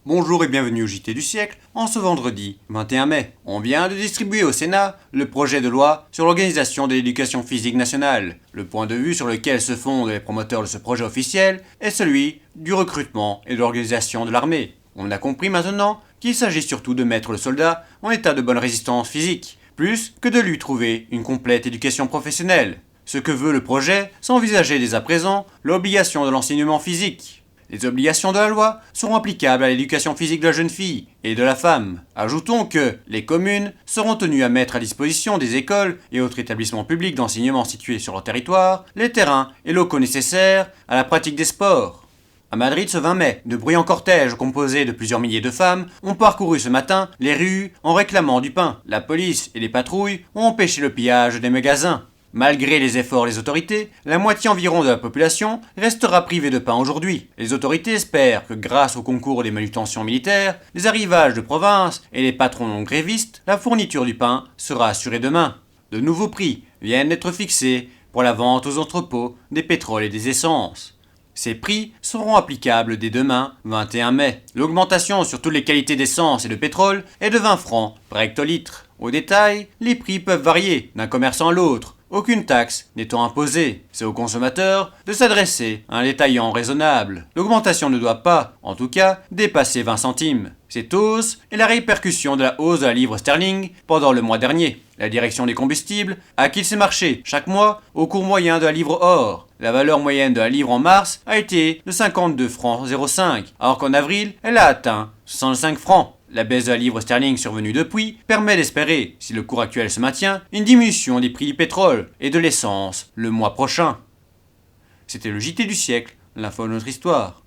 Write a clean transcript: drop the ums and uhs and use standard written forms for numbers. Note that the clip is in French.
Bonjour et bienvenue au JT du siècle, en ce vendredi 21 mai. On vient de distribuer au Sénat le projet de loi sur l'organisation de l'éducation physique nationale. Le point de vue sur lequel se fondent les promoteurs de ce projet officiel est celui du recrutement et de l'organisation de l'armée. On a compris maintenant qu'il s'agit surtout de mettre le soldat en état de bonne résistance physique, plus que de lui trouver une complète éducation professionnelle. Ce que veut le projet, c'est envisager dès à présent l'obligation de l'enseignement physique. Les obligations de la loi seront applicables à l'éducation physique de la jeune fille et de la femme. Ajoutons que les communes seront tenues à mettre à disposition des écoles et autres établissements publics d'enseignement situés sur leur territoire les terrains et locaux nécessaires à la pratique des sports. À Madrid, ce 20 mai, de bruyants cortèges composés de plusieurs milliers de femmes ont parcouru ce matin les rues en réclamant du pain. La police et les patrouilles ont empêché le pillage des magasins. Malgré les efforts des autorités, la moitié environ de la population restera privée de pain aujourd'hui. Les autorités espèrent que grâce au concours des manutentions militaires, les arrivages de province et les patrons non grévistes, la fourniture du pain sera assurée demain. De nouveaux prix viennent d'être fixés pour la vente aux entrepôts des pétroles et des essences. Ces prix seront applicables dès demain, 21 mai. L'augmentation sur toutes les qualités d'essence et de pétrole est de 20 francs par hectolitre. Au détail, les prix peuvent varier d'un commerçant à l'autre, aucune taxe n'étant imposée. C'est au consommateur de s'adresser à un détaillant raisonnable. L'augmentation ne doit pas, en tout cas, dépasser 20 centimes. Cette hausse est la répercussion de la hausse de la livre sterling pendant le mois dernier. La direction des combustibles acquiert ses marchés chaque mois au cours moyen de la livre or. La valeur moyenne de la livre en mars a été de 52 francs 05, alors qu'en avril, elle a atteint 65 francs. La baisse de la livre sterling survenue depuis permet d'espérer, si le cours actuel se maintient, une diminution des prix du pétrole et de l'essence le mois prochain. C'était le JT du siècle, l'info de notre histoire.